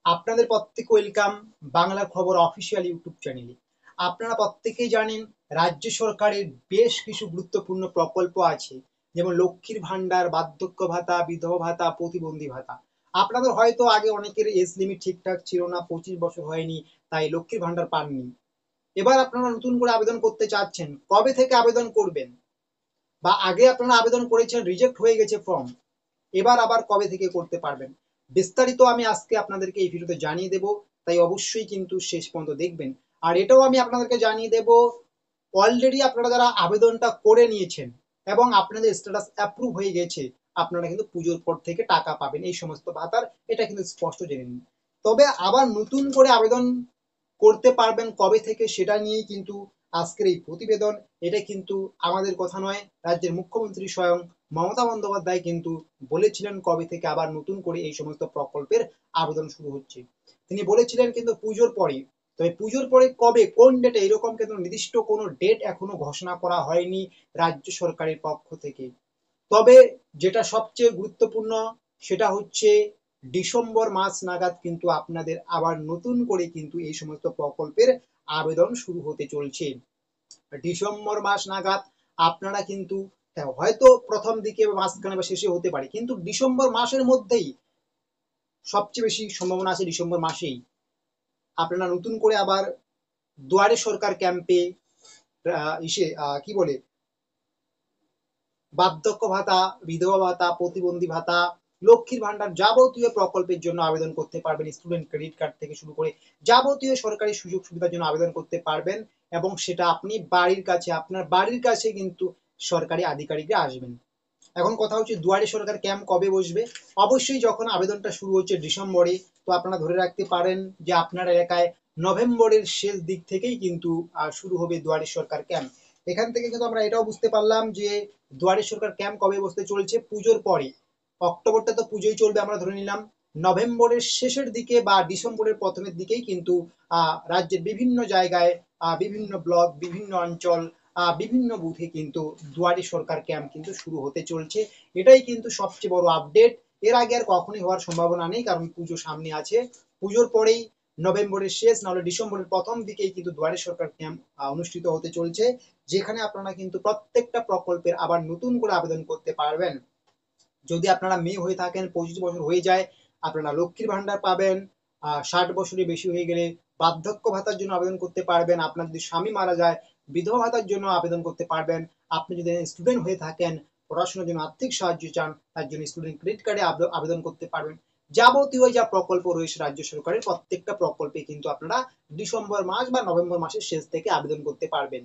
আপনাদের প্রত্যেকে ওয়েলকাম বাংলা খবর অফিসিয়াল ইউটিউব চ্যানেলে। আপনারা প্রত্যেকেই জানেন রাজ্য সরকারের বেশ কিছু গুরুত্বপূর্ণ প্রকল্প আছে, যেমন লক্ষ্মীর ভান্ডার, বার্ধক্য ভাতা, বিধবা ভাতা, প্রতিবন্ধী ভাতা। আপনাদের হয়তো আগে অনেকের এজ লিমিট ঠিকঠাক ছিল না, 25 বছর হয়নি, তাই লক্ষ্মীর ভান্ডার পাননি। এবার আপনারা নতুন করে আবেদন করতে চাচ্ছেন, কবে থেকে আবেদন করবেন? বা আগে আপনারা আবেদন করেছেন, রিজেক্ট হয়ে গেছে ফর্ম, এবার আবার কবে থেকে করতে পারবেন? বিস্তারিত আমি আজকে আপনাদেরকে এই ভিডিওতে জানিয়ে দেব, তাই অবশ্যই কিন্তু শেষ পর্যন্ত দেখবেন। আর এটাও আমি আপনাদেরকে জানিয়ে দেব, অলরেডি আপনারা যারা আবেদনটা করে নিয়েছেন এবং আপনাদের স্ট্যাটাস অ্যাপ্রুভ হয়ে গেছে, আপনারা কিন্তু পুজোর পর থেকে টাকা পাবেন এই সমস্ত ভাতার, এটা কিন্তু স্পষ্ট জেনে নিন। তবে আবার নতুন করে আবেদন করতে পারবেন কবে থেকে, সেটা নিয়েই কিন্তু আজকের এই প্রতিবেদন। এটা কিন্তু আমাদের কথা নয়, রাজ্যের মুখ্যমন্ত্রী স্বয়ং মমতা বন্দ্যোপাধ্যায় কিন্তু বলেছিলেন কবে থেকে আবার নতুন করে এই সমস্ত প্রকল্পের আবেদন শুরু হচ্ছে। তিনি বলেছিলেন কিন্তু পুজোর পরে। তবে পুজোর পরে কবে, কোন ডেটে, এরকম কিন্তু নির্দিষ্ট কোনো ডেট এখনো ঘোষণা করা হয়নি রাজ্য সরকারের পক্ষ থেকে। তবে যেটা সবচেয়ে গুরুত্বপূর্ণ, সেটা হচ্ছে ডিসেম্বর মাস নাগাদ কিন্তু আপনাদের আবার নতুন করে কিন্তু এই সমস্ত প্রকল্পের আবেদন শুরু হতে চলছে। ডিসেম্বর মাস নাগাদ আপনারা কিন্তু, হ্যাঁ, হয়তো প্রথম দিকে বা মাঝখানে বা শেষে হতে পারে, কিন্তু ডিসেম্বর মাসের মধ্যেই সবচেয়ে বেশি সম্ভাবনা আছে ডিসেম্বর মাসেই আপনারা নতুন করে আবার দুয়ারে সরকার ক্যাম্পে কি বলে, বার্ধক্য ভাতা, বিধবা ভাতা, প্রতিবন্ধী ভাতা, লক্ষ্মীর ভান্ডার যাবতীয় প্রকল্পের জন্য আবেদন করতে পারবেন। স্টুডেন্ট ক্রেডিট কার্ড থেকে শুরু করে যাবতীয় সরকারি সুযোগ সুবিধার জন্য আবেদন করতে পারবেন, এবং সেটা আপনি বাড়ির কাছে, আপনার বাড়ির কাছে কিন্তু সরকারি আধিকারিকরা আসবেন। এখন কথা হচ্ছে দুয়ারে সরকার ক্যাম্প কবে বসবে? অবশ্যই যখন আবেদনটা শুরু হচ্ছে ডিসেম্বরে, তো আপনারা ধরে রাখতে পারেন যে আপনার এলাকায় নভেম্বরের শেষ দিক থেকেই কিন্তু শুরু হবে দুয়ারে সরকার ক্যাম্প। এখান থেকে কিন্তু আমরা এটাও বুঝতে পারলাম যে দুয়ারে সরকার ক্যাম্প কবে বসতে চলছে, পুজোর পরে। অক্টোবরটা তো পুজোই চলবে আমরা ধরে নিলাম, নভেম্বরের শেষের দিকে বা ডিসেম্বরের প্রথমের দিকেই কিন্তু রাজ্যের বিভিন্ন জায়গায়, বিভিন্ন ব্লক, বিভিন্ন অঞ্চল, বিভিন্ন বুথে কিন্তু দুয়ারে সরকার ক্যাম্প কিন্তু শুরু হতে চলছে। এটাই কিন্তু সবচেয়ে বড় আপডেট। এর আগে আর কখনোই হওয়ার সম্ভাবনা নেই, কারণ পুজো সামনে আছে। পুজোর পরেই নভেম্বরের শেষ নাহলে ডিসেম্বরের প্রথম দিকেই কিন্তু দুয়ারে সরকার ক্যাম্প অনুষ্ঠিত হতে চলছে, যেখানে আপনারা কিন্তু প্রত্যেকটা প্রকল্পের আবার নতুন করে আবেদন করতে পারবেন। যদি আপনারা মেয়ে হয়ে থাকেন, 25 বছর হয়ে যায়, আপনারা লক্ষ্মীর ভান্ডার পাবেন। 60 বছরের বেশি হয়ে গেলে বার্ধক্য ভাতার জন্য আবেদন করতে পারবেন। আপনার যদি স্বামী মারা যায়, বিধবা ভাতার জন্য আবেদন করতে পারবেন। আপনি যদি স্টুডেন্ট হয়ে থাকেন, পড়াশোনার জন্য আর্থিক সাহায্য চান, তার জন্য স্টুডেন্ট ক্রেডিট কার্ডে আবেদন করতে পারবেন। যাবতীয় যা প্রকল্প রয়েছে রাজ্য সরকারের, প্রত্যেকটা প্রকল্পে কিন্তু আপনারা ডিসেম্বর মাস বা নভেম্বর মাসের শেষ থেকে আবেদন করতে পারবেন।